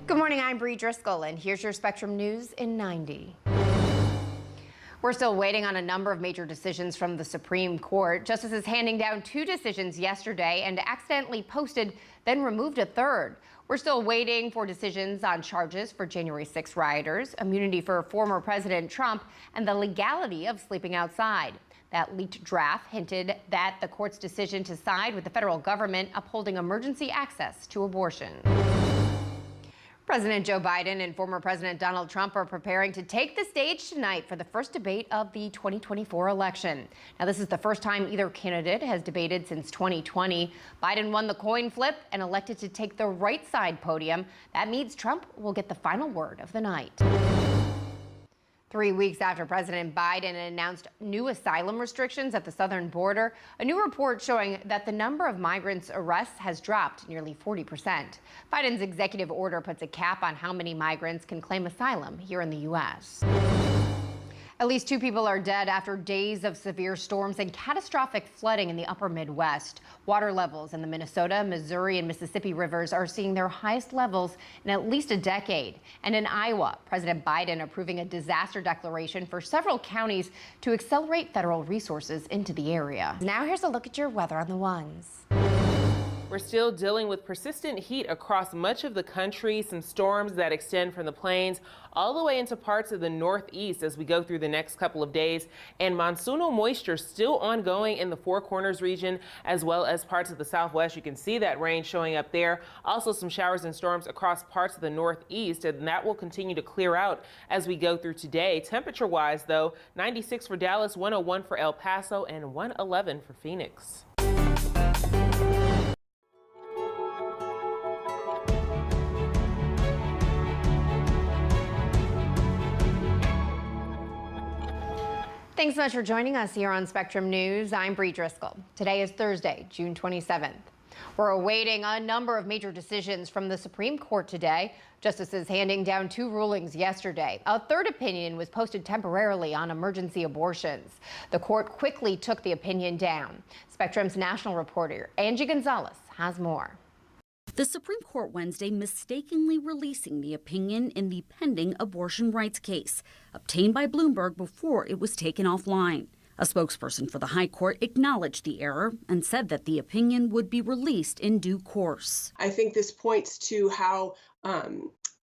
Good morning, I'm Bree Driscoll, and here's your Spectrum News in 90. We're still waiting on a number of major decisions from the Supreme Court. Justices handing down 2 decisions yesterday and accidentally posted, then removed a third. We're still waiting for decisions on charges for January 6 rioters, immunity for former President Trump, and the legality of sleeping outside. That leaked draft hinted that the court's decision to side with the federal government upholding emergency access to abortion. President Joe Biden and former President Donald Trump are preparing to take the stage tonight for the first debate of the 2024 election. Now, this is the first time either candidate has debated since 2020. Biden won the coin flip and elected to take the right side podium. That means Trump will get the final word of the night. 3 weeks after President Biden announced new asylum restrictions at the southern border, a new report showing that the number of migrants' arrests has dropped nearly 40%. Biden's executive order puts a cap on how many migrants can claim asylum here in the U.S. At least 2 people are dead after days of severe storms and catastrophic flooding in the upper Midwest. Water levels in the Minnesota, Missouri, and Mississippi rivers are seeing their highest levels in at least a decade. And in Iowa, President Biden approving a disaster declaration for several counties to accelerate federal resources into the area. Now here's a look at your weather on the ones. We're still dealing with persistent heat across much of the country, some storms that extend from the plains all the way into parts of the northeast as we go through the next couple of days. And monsoonal moisture still ongoing in the Four Corners region as well as parts of the southwest. You can see that rain showing up there. Also some showers and storms across parts of the northeast, and that will continue to clear out as we go through today. Temperature wise, though, 96 for Dallas, 101 for El Paso, and 111 for Phoenix. Thanks so much for joining us here on Spectrum News. I'm Bree Driscoll. Today is Thursday, June 27th. We're awaiting a number of major decisions from the Supreme Court today. Justices handing down 2 rulings yesterday. A third opinion was posted temporarily on emergency abortions. The court quickly took the opinion down. Spectrum's national reporter Angie Gonzalez has more. The Supreme Court Wednesday mistakenly releasing the opinion in the pending abortion rights case, obtained by Bloomberg before it was taken offline. A spokesperson for the High Court acknowledged the error and said that the opinion would be released in due course. I think this points to how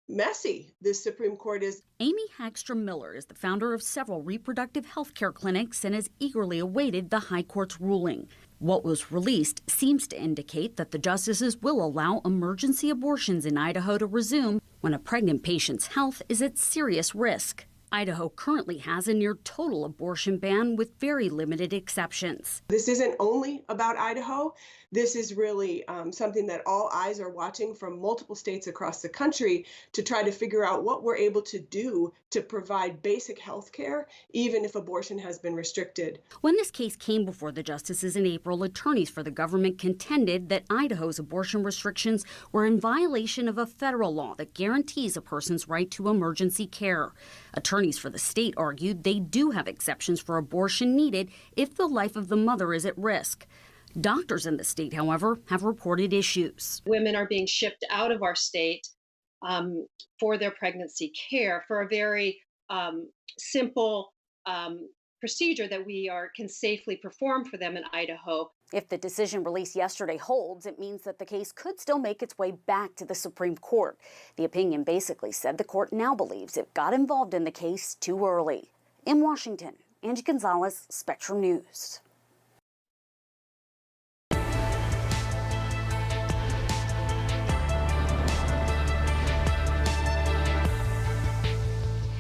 messy this Supreme Court is. Amy Hagstrom Miller is the founder of several reproductive health care clinics and has eagerly awaited the High Court's ruling. What was released seems to indicate that the justices will allow emergency abortions in Idaho to resume when a pregnant patient's health is at serious risk. Idaho currently has a near total abortion ban with very limited exceptions. This isn't only about Idaho. This is really something that all eyes are watching from multiple states across the country to try to figure out what we're able to do to provide basic health care, even if abortion has been restricted. When this case came before the justices in April, attorneys for the government contended that Idaho's abortion restrictions were in violation of a federal law that guarantees a person's right to emergency care. Attorneys for the state argued they do have exceptions for abortion needed if the life of the mother is at risk. Doctors in the state, however, have reported issues. Women are being shipped out of our state for their pregnancy care for a very simple procedure that we can safely perform for them in Idaho. If the decision released yesterday holds, it means that the case could still make its way back to the Supreme Court. The opinion basically said the court now believes it got involved in the case too early. In Washington, Angie Gonzalez, Spectrum News.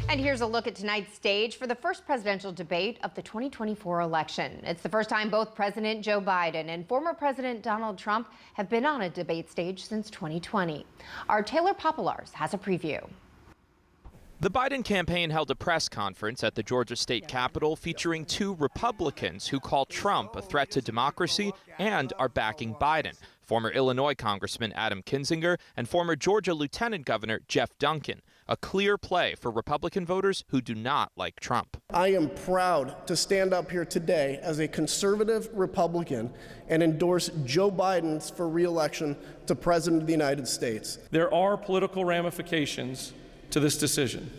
And here's a look at tonight's stage for the first presidential debate of the 2024 election. It's the first time both President Joe Biden and former President Donald Trump have been on a debate stage since 2020. Our Taylor Popolars has a preview. The Biden campaign held a press conference at the Georgia State Capitol featuring 2 Republicans who call Trump a threat to democracy and are backing Biden. former Illinois Congressman Adam Kinzinger, and former Georgia Lieutenant Governor Jeff Duncan. A clear play for Republican voters who do not like Trump. I am proud to stand up here today as a conservative Republican and endorse Joe Biden for re-election to President of the United States. There are political ramifications to this decision,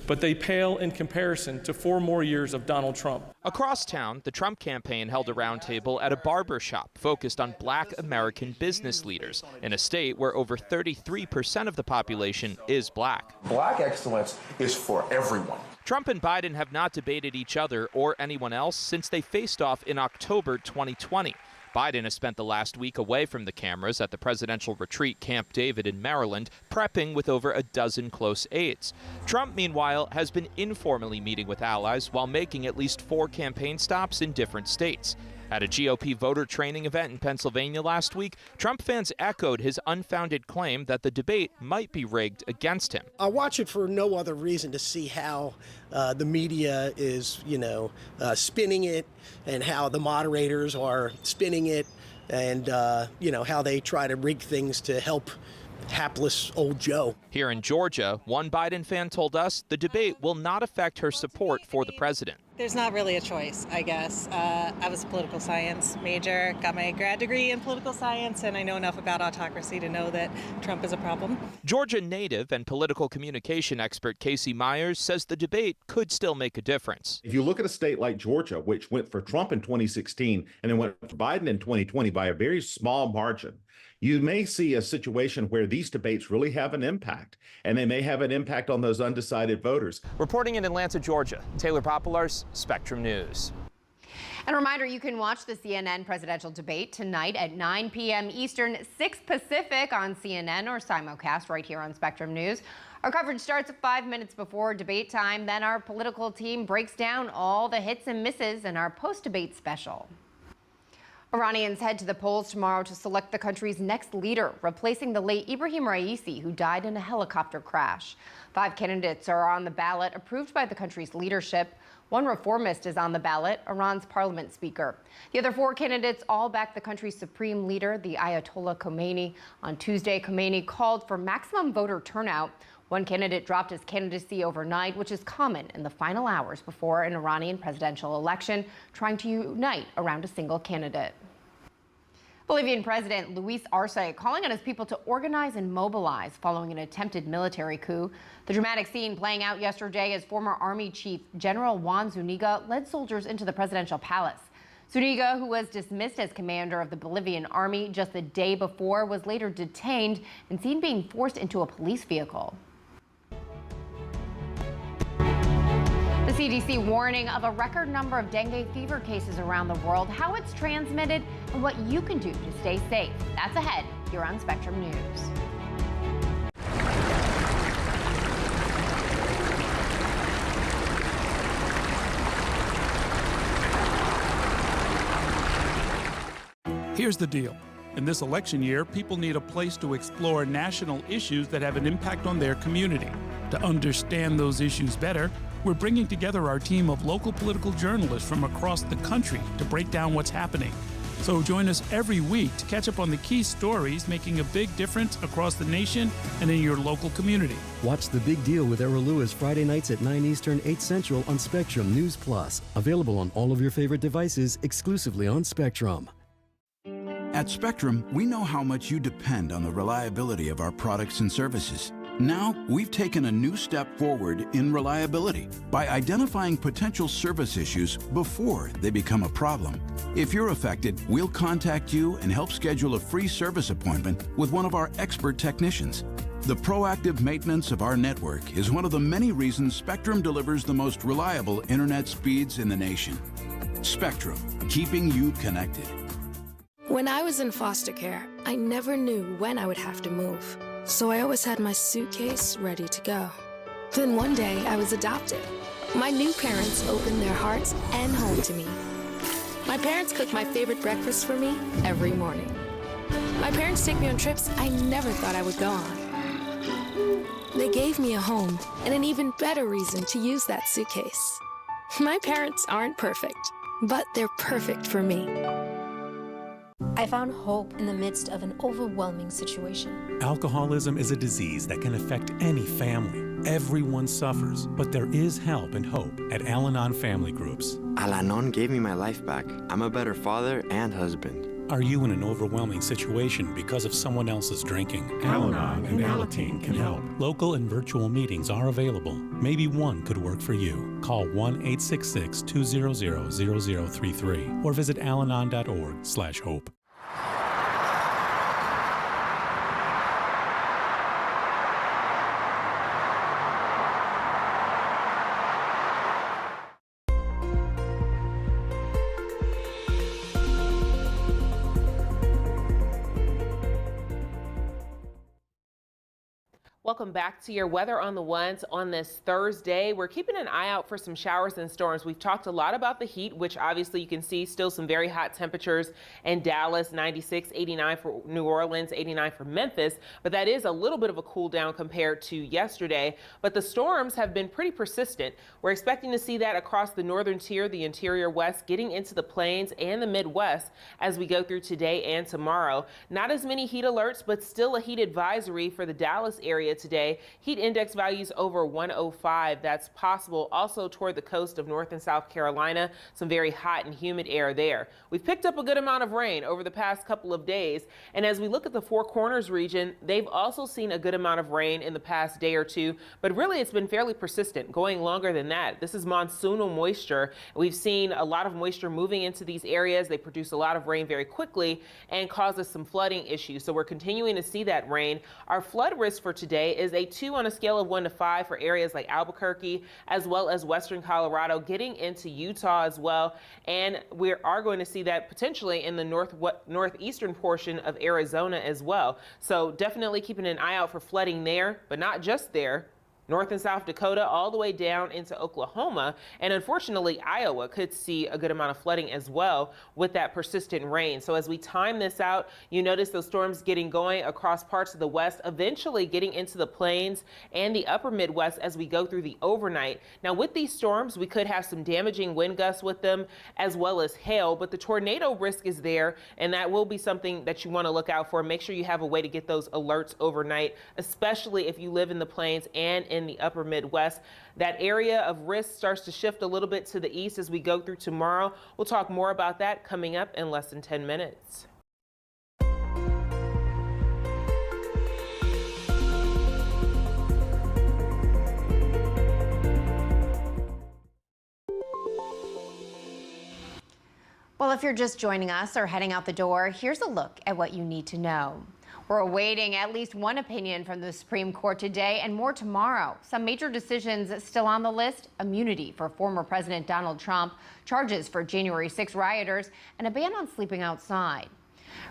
but they pale in comparison to 4 more years of Donald Trump. Across town, the Trump campaign held a roundtable at a barber shop focused on Black American business leaders in a state where over 33% of the population is Black. Black excellence is for everyone. Trump and Biden have not debated each other or anyone else since they faced off in October 2020. Biden has spent the last week away from the cameras at the presidential retreat Camp David in Maryland, prepping with over a dozen close aides. Trump, meanwhile, has been informally meeting with allies while making at least 4 campaign stops in different states. At a GOP voter training event in Pennsylvania last week, Trump fans echoed his unfounded claim that the debate might be rigged against him. I watch it for no other reason to see how the media is, spinning it, and how the moderators are spinning it, and, how they try to rig things to help hapless old Joe. Here in Georgia, one Biden fan told us the debate will not affect her support for the president. There's not really a choice, I guess. I was a political science major, got my grad degree in political science, and I know enough about autocracy to know that Trump is a problem. Georgia native and political communication expert Casey Myers says the debate could still make a difference. If you look at a state like Georgia, which went for Trump in 2016 and then went for Biden in 2020 by a very small margin, you may see a situation where these debates really have an impact, and they may have an impact on those undecided voters. Reporting in Atlanta, Georgia, Taylor Popolars, Spectrum News. And a reminder, you can watch the CNN presidential debate tonight at 9 p.m. Eastern, 6 Pacific on CNN or simulcast right here on Spectrum News. Our coverage starts 5 minutes before debate time. Then our political team breaks down all the hits and misses in our post-debate special. Iranians head to the polls tomorrow to select the country's next leader, replacing the late Ibrahim Raisi, who died in a helicopter crash. 5 candidates are on the ballot, approved by the country's leadership. One reformist is on the ballot, Iran's parliament speaker. The other 4 candidates all back the country's supreme leader, the Ayatollah Khomeini. On Tuesday, Khomeini called for maximum voter turnout. One candidate dropped his candidacy overnight, which is common in the final hours before an Iranian presidential election, trying to unite around a single candidate. Bolivian President Luis Arce calling on his people to organize and mobilize following an attempted military coup. The dramatic scene playing out yesterday as former Army Chief General Juan Zuniga led soldiers into the presidential palace. Zuniga, who was dismissed as commander of the Bolivian army just the day before, was later detained and seen being forced into a police vehicle. The CDC warning of a record number of dengue fever cases around the world, how it's transmitted, and what you can do to stay safe. That's ahead here on Spectrum News. Here's the deal. In this election year, people need a place to explore national issues that have an impact on their community. To understand those issues better, we're bringing together our team of local political journalists from across the country to break down what's happening. So join us every week to catch up on the key stories making a big difference across the nation and in your local community. Watch The Big Deal with Errol Lewis Friday nights at 9 Eastern, 8 Central on Spectrum News Plus. Available on all of your favorite devices exclusively on Spectrum. At Spectrum, we know how much you depend on the reliability of our products and services. Now, we've taken a new step forward in reliability by identifying potential service issues before they become a problem. If you're affected, we'll contact you and help schedule a free service appointment with one of our expert technicians. The proactive maintenance of our network is one of the many reasons Spectrum delivers the most reliable internet speeds in the nation. Spectrum, keeping you connected. When I was in foster care, I never knew when I would have to move. So I always had my suitcase ready to go. Then one day, I was adopted. My new parents opened their hearts and home to me. My parents cook my favorite breakfast for me every morning. My parents take me on trips I never thought I would go on. They gave me a home and an even better reason to use that suitcase. My parents aren't perfect, but they're perfect for me. I found hope in the midst of an overwhelming situation. Alcoholism is a disease that can affect any family. Everyone suffers, but there is help and hope at Al-Anon Family Groups. Al-Anon gave me my life back. I'm a better father and husband. Are you in an overwhelming situation because of someone else's drinking? Al-Anon and Alateen can help. Local and virtual meetings are available. Maybe one could work for you. Call 1-866-200-0033 or visit alanon.org/hope. Welcome back to your Weather on the Ones on this Thursday. We're keeping an eye out for some showers and storms. We've talked a lot about the heat, which obviously you can see still some very hot temperatures in Dallas, 96, 89 for New Orleans, 89 for Memphis. But that is a little bit of a cool down compared to yesterday. But the storms have been pretty persistent. We're expecting to see that across the northern tier, the interior west, getting into the plains and the Midwest as we go through today and tomorrow. Not as many heat alerts, but still a heat advisory for the Dallas area today. Heat index values over 105. That's possible also toward the coast of North and South Carolina. Some very hot and humid air there. We've picked up a good amount of rain over the past couple of days. And as we look at the Four Corners region, they've also seen a good amount of rain in the past day or two. But really, it's been fairly persistent, going longer than that. This is monsoonal moisture. We've seen a lot of moisture moving into these areas. They produce a lot of rain very quickly and causes some flooding issues. So we're continuing to see that rain. Our flood risk for today is a 2 on a scale of 1 to 5 for areas like Albuquerque, as well as western Colorado, getting into Utah as well. And we are going to see that potentially in the northeastern portion of Arizona as well. So definitely keeping an eye out for flooding there, but not just there. North and South Dakota, all the way down into Oklahoma. And unfortunately, Iowa could see a good amount of flooding as well with that persistent rain. So as we time this out, you notice those storms getting going across parts of the west, eventually getting into the plains and the upper Midwest as we go through the overnight. Now with these storms, we could have some damaging wind gusts with them as well as hail, but the tornado risk is there, and that will be something that you want to look out for. Make sure you have a way to get those alerts overnight, especially if you live in the plains and in the upper Midwest. That area of risk starts to shift a little bit to the east as we go through tomorrow. We'll talk more about that coming up in less than 10 minutes. Well, if you're just joining us or heading out the door, here's a look at what you need to know. We're awaiting at least one opinion from the Supreme Court today and more tomorrow. Some major decisions still on the list: immunity for former President Donald Trump, charges for January 6 rioters, and a ban on sleeping outside.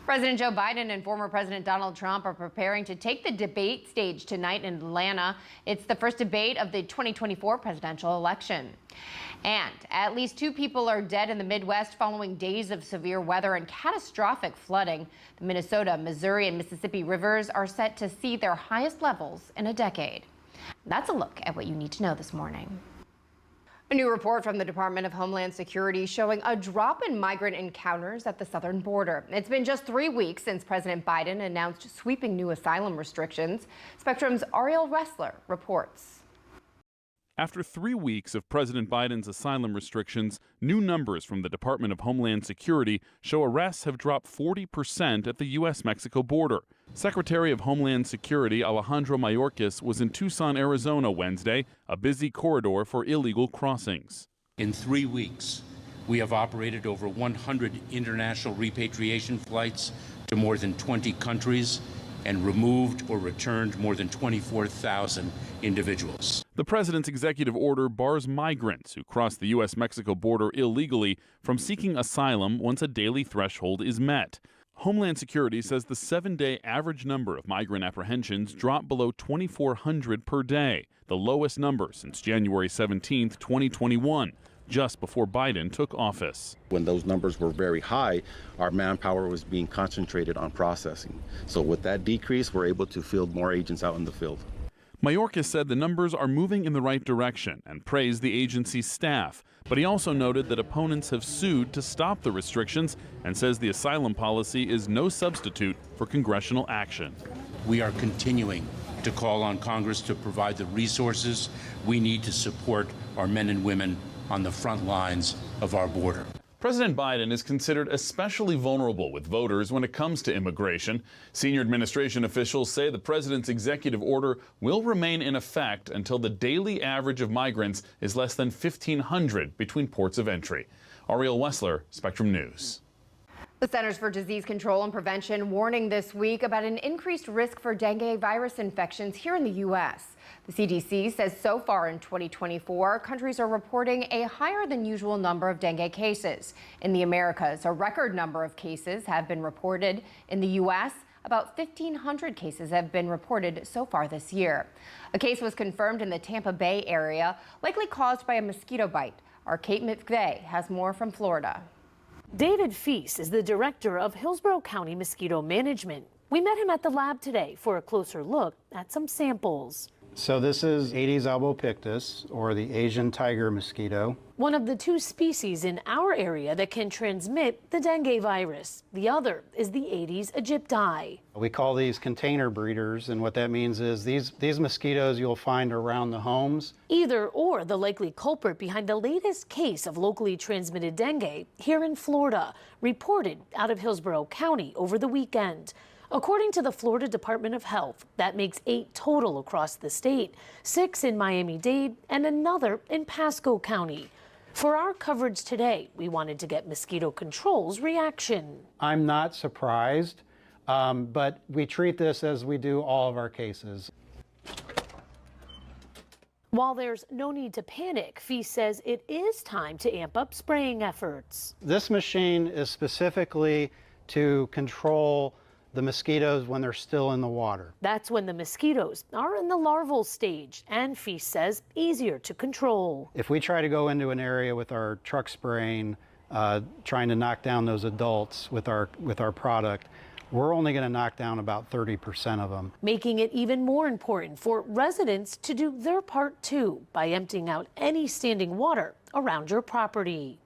President Joe Biden and former President Donald Trump are preparing to take the debate stage tonight in Atlanta. It's the first debate of the 2024 presidential election. And at least 2 people are dead in the Midwest following days of severe weather and catastrophic flooding. The Minnesota, Missouri, and Mississippi rivers are set to see their highest levels in a decade. That's a look at what you need to know this morning. A new report from the Department of Homeland Security showing a drop in migrant encounters at the southern border. It's been just 3 weeks since President Biden announced sweeping new asylum restrictions. Spectrum's Ariel Ressler reports. After 3 weeks of President Biden's asylum restrictions, new numbers from the Department of Homeland Security show arrests have dropped 40% at the U.S.-Mexico border. Secretary of Homeland Security Alejandro Mayorkas was in Tucson, Arizona Wednesday, a busy corridor for illegal crossings. In 3 weeks, we have operated over 100 international repatriation flights to more than 20 countries and removed or returned more than 24,000 individuals. The president's executive order bars migrants who cross the U.S.-Mexico border illegally from seeking asylum once a daily threshold is met. Homeland Security says the 7-day average number of migrant apprehensions dropped below 2,400 per day, the lowest number since January 17, 2021. Just before Biden took office. When those numbers were very high, our manpower was being concentrated on processing. So with that decrease, we're able to field more agents out in the field. Mayorkas said the numbers are moving in the right direction and praised the agency's staff, but he also noted that opponents have sued to stop the restrictions and says the asylum policy is no substitute for congressional action. We are continuing to call on Congress to provide the resources we need to support our men and women on the front lines of our border. President Biden is considered especially vulnerable with voters when it comes to immigration. Senior administration officials say the president's executive order will remain in effect until the daily average of migrants is less than 1,500 between ports of entry. Ariel Wessler, Spectrum News. The Centers for Disease Control and Prevention warning this week about an increased risk for dengue virus infections here in the U.S. The CDC says so far in 2024, countries are reporting a higher than usual number of dengue cases. In the Americas, a record number of cases have been reported. In the U.S., about 1,500 cases have been reported so far this year. A case was confirmed in the Tampa Bay area, likely caused by a mosquito bite. Our Kate McVeigh has more from Florida. David Feast is the director of Hillsborough County Mosquito Management. We met him at the lab today for a closer look at some samples. So this is Aedes albopictus, or the Asian tiger mosquito. One of the two species in our area that can transmit the dengue virus. The other is the Aedes aegypti. We call these container breeders, and what that means is these mosquitoes you'll find around the homes. Either or the likely culprit behind the latest case of locally transmitted dengue here in Florida, reported out of Hillsborough County over the weekend. According to the Florida Department of Health, that makes 8 total across the state, 6 in Miami-Dade and another in Pasco County. For our coverage today, we wanted to get Mosquito Control's reaction. I'm not surprised, but we treat this as we do all of our cases. While there's no need to panic, Feast says it is time to amp up spraying efforts. This machine is specifically to control the mosquitoes when they're still in the water. That's when the mosquitoes are in the larval stage, and Feast says easier to control. If we try to go into an area with our truck spraying, trying to knock down those adults with our product, we're only going to knock down about 30% of them. Making it even more important for residents to do their part too by emptying out any standing water around your property.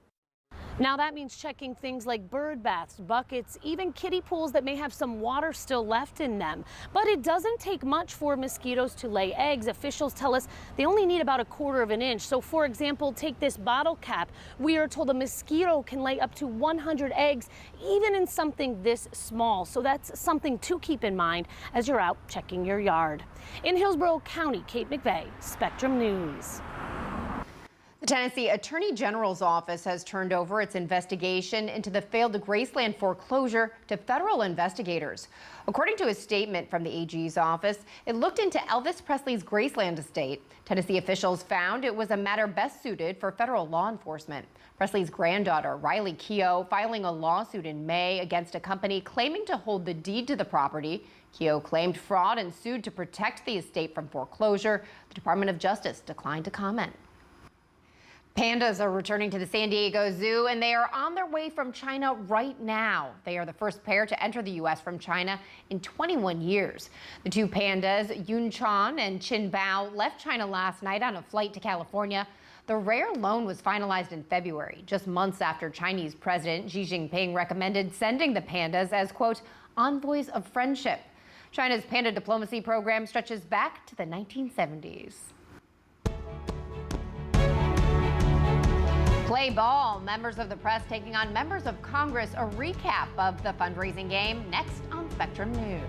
Now that means checking things like bird baths, buckets, even kiddie pools that may have some water still left in them. But it doesn't take much for mosquitoes to lay eggs. Officials tell us they only need about 1/4 of an inch. So for example, take this bottle cap. We are told a mosquito can lay up to 100 eggs, even in something this small. So that's something to keep in mind as you're out checking your yard. In Hillsborough County, Kate McVeigh, Spectrum News. The Tennessee Attorney General's office has turned over its investigation into the failed Graceland foreclosure to federal investigators. According to a statement from the AG's office, it looked into Elvis Presley's Graceland estate. Tennessee officials found it was a matter best suited for federal law enforcement. Presley's granddaughter, Riley Keough, filing a lawsuit in May against a company claiming to hold the deed to the property. Keough claimed fraud and sued to protect the estate from foreclosure. The Department of Justice declined to comment. Pandas are returning to the San Diego Zoo, and they are on their way from China right now. They are the first pair to enter the U.S. from China in 21 years. The two pandas, Yun Chan and Qin Bao, left China last night on a flight to California. The rare loan was finalized in February, just months after Chinese President Xi Jinping recommended sending the pandas as, quote, envoys of friendship. China's panda diplomacy program stretches back to the 1970s. Play ball. Members of the press taking on members of Congress. A recap of the fundraising game next on Spectrum News.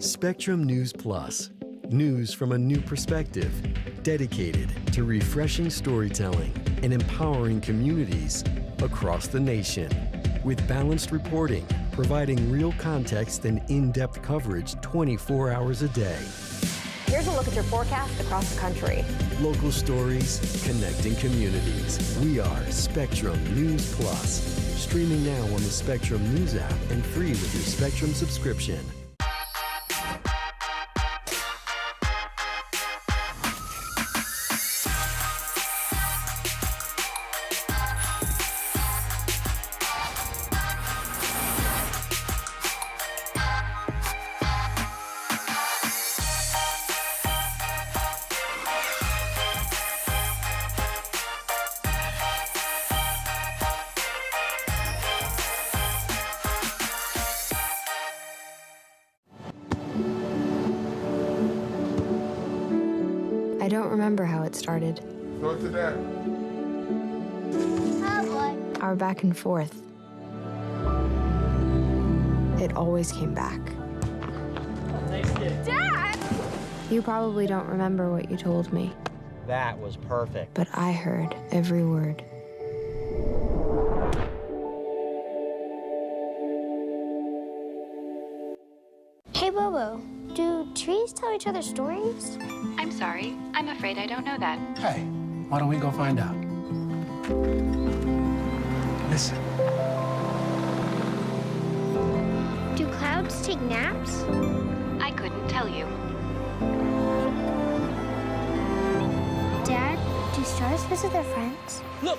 Spectrum News Plus. News from a new perspective, dedicated to refreshing storytelling and empowering communities across the nation. With balanced reporting, providing real context and in-depth coverage 24 hours a day. Here's a look at your forecast across the country. Local stories, connecting communities. We are Spectrum News Plus. Streaming now on the Spectrum News app and free with your Spectrum subscription. don't remember how it started. Go to that. Our back and forth. It always came back. Dad! You probably don't remember what you told me, That was perfect. but I heard every word. Hey, Bobo, do trees tell each other stories? I'm sorry. I'm afraid I don't know that. Hey, why don't we go find out? Listen. Do clouds take naps? I couldn't tell you. Dad, do stars visit their friends? Look!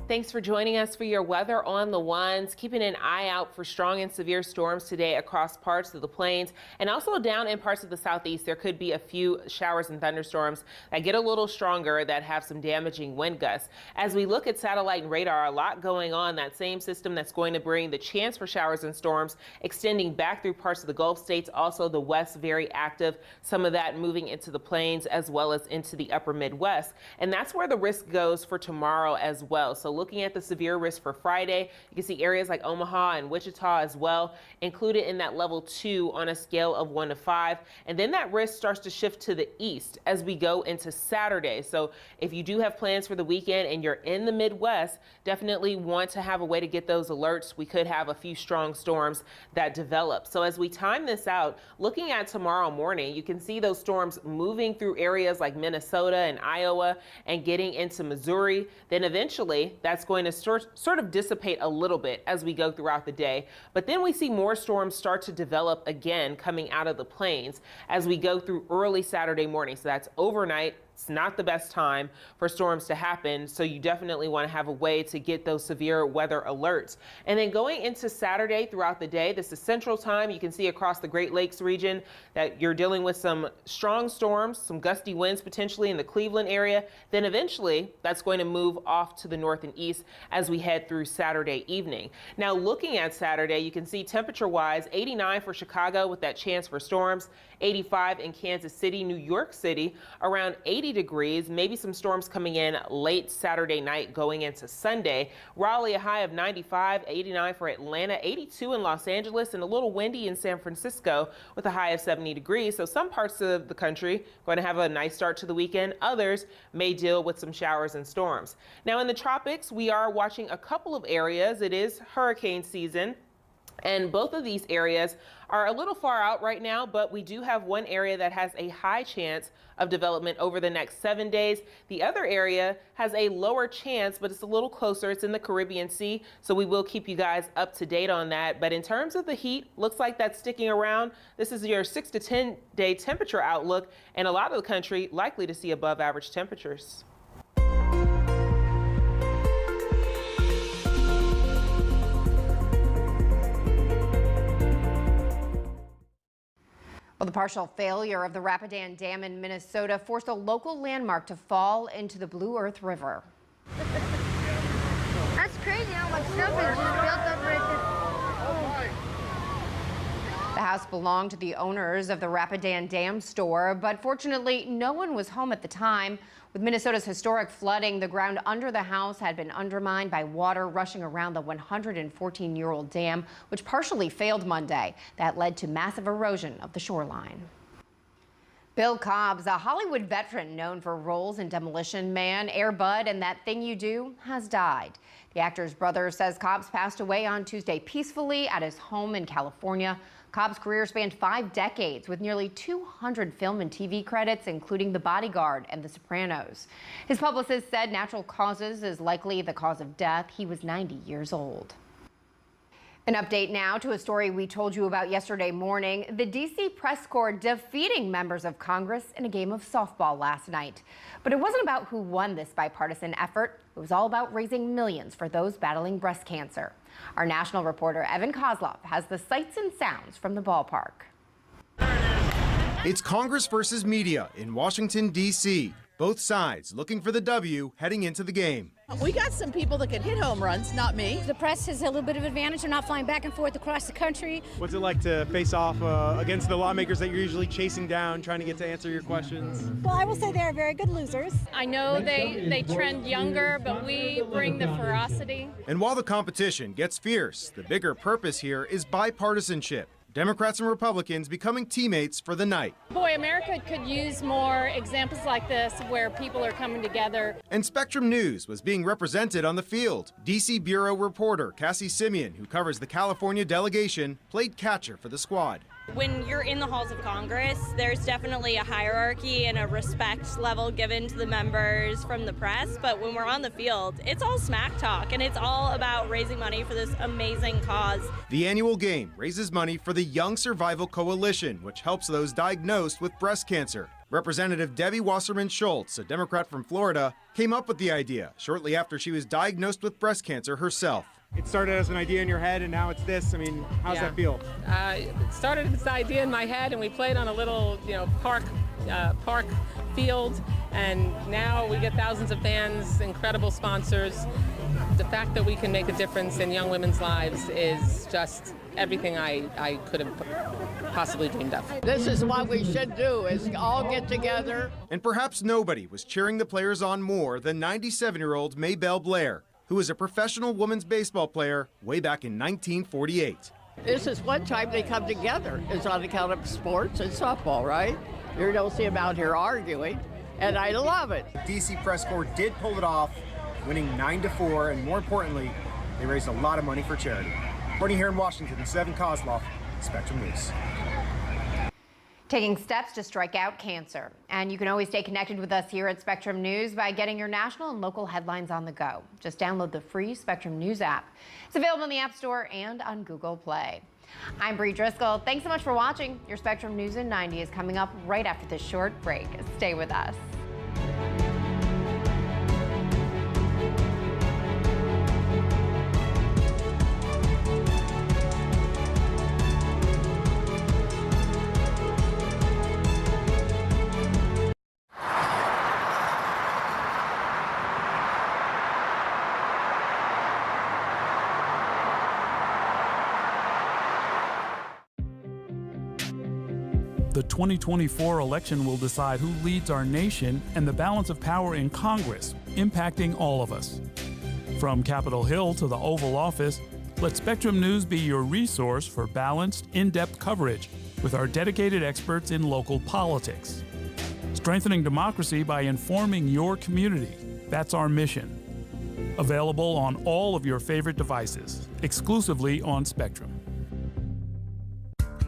Thanks for joining us for your weather on the ones. Keeping an eye out for strong and severe storms today across parts of the plains and also down in parts of the southeast. There could be a few showers and thunderstorms that get a little stronger that have some damaging wind gusts. As we look at satellite and radar, a lot going on. That same system that's going to bring the chance for showers and storms extending back through parts of the Gulf states. Also the west very active. Some of that moving into the plains as well as into the upper Midwest. And that's where the risk goes for tomorrow as well. So looking at the severe risk for Friday, you can see areas like Omaha and Wichita as well included in that level 2 on a scale of 1 to 5. And then that risk starts to shift to the east as we go into Saturday. So if you do have plans for the weekend and you're in the Midwest, definitely want to have a way to get those alerts. We could have a few strong storms that develop. So as we time this out, looking at tomorrow morning, you can see those storms moving through areas like Minnesota and Iowa and getting into Missouri. Then eventually that's going to sort of dissipate a little bit as we go throughout the day. But then we see more storms start to develop again coming out of the plains as we go through early Saturday morning. So that's overnight. It's not the best time for storms to happen, so you definitely want to have a way to get those severe weather alerts. And then going into Saturday throughout the day, this is Central Time. You can see across the Great Lakes region that you're dealing with some strong storms, some gusty winds potentially in the Cleveland area. Then eventually that's going to move off to the north and east as we head through Saturday evening. Now looking at Saturday, you can see temperature-wise, 89 for Chicago with that chance for storms, 85 in Kansas City, New York City, around 80 degrees, maybe some storms coming in late Saturday night going into Sunday. Raleigh, a high of 95, 89 for Atlanta, 82 in Los Angeles, and a little windy in San Francisco with a high of 70 degrees. So some parts of the country going to have a nice start to the weekend. Others may deal with some showers and storms. Now in the tropics, we are watching a couple of areas. It is hurricane season. And both of these areas are a little far out right now, but we do have one area that has a high chance of development over the next 7 days. The other area has a lower chance, but it's a little closer. It's in the Caribbean Sea, so we will keep you guys up to date on that. But in terms of the heat, looks like that's sticking around. This is your 6 to 10 day temperature outlook, and a lot of the country likely to see above average temperatures. Well, the partial failure of the Rapidan Dam in Minnesota forced a local landmark to fall into the Blue Earth River. That's crazy how much stuff is just built up right there. The house belonged to the owners of the Rapidan Dam store, but fortunately, no one was home at the time. With Minnesota's historic flooding, the ground under the house had been undermined by water rushing around the 114-year-old dam, which partially failed Monday. That led to massive erosion of the shoreline. Bill Cobbs, a Hollywood veteran known for roles in Demolition Man, Air Bud, and That Thing You Do, has died. The actor's brother says Cobbs passed away on Tuesday peacefully at his home in California. Cobb's career spanned 5 decades with nearly 200 film and TV credits, including The Bodyguard and The Sopranos. His publicist said natural causes is likely the cause of death. He was 90 years old. An update now to a story we told you about yesterday morning. The D.C. Press Corps defeating members of Congress in a game of softball last night. But it wasn't about who won this bipartisan effort. It was all about raising millions for those battling breast cancer. Our national reporter Evan Kozlov has the sights and sounds from the ballpark. It's Congress versus media in Washington, D.C. Both sides looking for the W heading into the game. We got some people that can hit home runs, not me. The press has a little bit of advantage. They're not flying back and forth across the country. What's it like to face off against the lawmakers that you're usually chasing down, trying to get to answer your questions? Well, I will say they're very good losers. I know they trend younger, but we bring the ferocity. And while the competition gets fierce, the bigger purpose here is bipartisanship. Democrats and Republicans becoming teammates for the night. Boy, America could use more examples like this where people are coming together. And Spectrum News was being represented on the field. D.C. Bureau reporter Cassie Simeon, who covers the California delegation, played catcher for the squad. When you're in the halls of Congress, there's definitely a hierarchy and a respect level given to the members from the press, but when we're on the field, it's all smack talk, and it's all about raising money for this amazing cause. The annual game raises money for the Young Survival Coalition, which helps those diagnosed with breast cancer. Representative Debbie Wasserman Schultz, a Democrat from Florida, came up with the idea shortly after she was diagnosed with breast cancer herself. It started as an idea in your head, and now it's this. I mean, how's that feel? It started as an idea in my head, and we played on a little, park field, and now we get thousands of fans, incredible sponsors. The fact that we can make a difference in young women's lives is just everything I could have possibly dreamed of. This is what we should do, is all get together. And perhaps nobody was cheering the players on more than 97-year-old Maybelle Blair, who was a professional women's baseball player way back in 1948. This is one time they come together. It's on account of sports and softball, right? You don't see them out here arguing, and I love it. DC Press Corps did pull it off, winning 9-4, and more importantly, they raised a lot of money for charity. Reporting here in Washington, Evan Kozlov, Spectrum News. Taking steps to strike out cancer. And you can always stay connected with us here at Spectrum News by getting your national and local headlines on the go. Just download the free Spectrum News app. It's available in the App Store and on Google Play. I'm Bree Driscoll. Thanks so much for watching. Your Spectrum News in 90 is coming up right after this short break. Stay with us. The 2024 election will decide who leads our nation and the balance of power in Congress, impacting all of us. From Capitol Hill to the Oval Office, let Spectrum News be your resource for balanced, in-depth coverage with our dedicated experts in local politics. Strengthening democracy by informing your community. That's our mission. Available on all of your favorite devices, exclusively on Spectrum.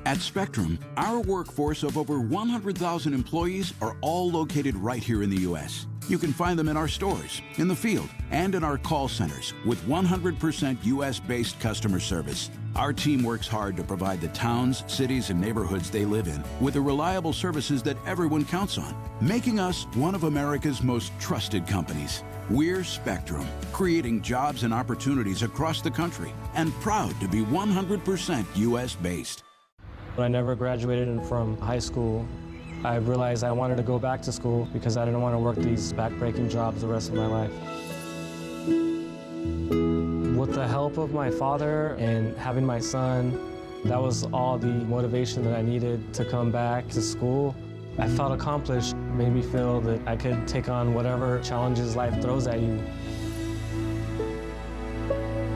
At Spectrum, our workforce of over 100,000 employees are all located right here in the U.S. You can find them in our stores, in the field, and in our call centers with 100% U.S.-based customer service. Our team works hard to provide the towns, cities, and neighborhoods they live in with the reliable services that everyone counts on, making us one of America's most trusted companies. We're Spectrum, creating jobs and opportunities across the country, and proud to be 100% U.S.-based. When I never graduated from high school, I realized I wanted to go back to school because I didn't want to work these back-breaking jobs the rest of my life. With the help of my father and having my son, that was all the motivation that I needed to come back to school. I felt accomplished, made me feel that I could take on whatever challenges life throws at you.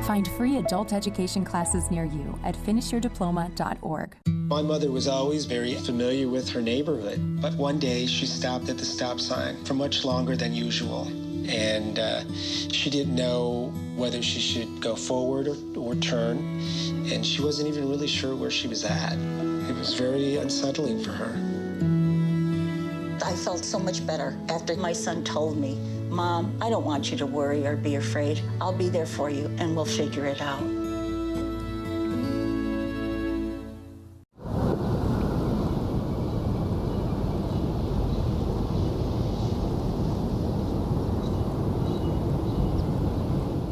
Find free adult education classes near you at finishyourdiploma.org. My mother was always very familiar with her neighborhood, but one day she stopped at the stop sign for much longer than usual. And she didn't know whether she should go forward or turn, and she wasn't even really sure where she was at. It was very unsettling for her. I felt so much better after my son told me, "Mom, I don't want you to worry or be afraid. I'll be there for you, and we'll figure it out."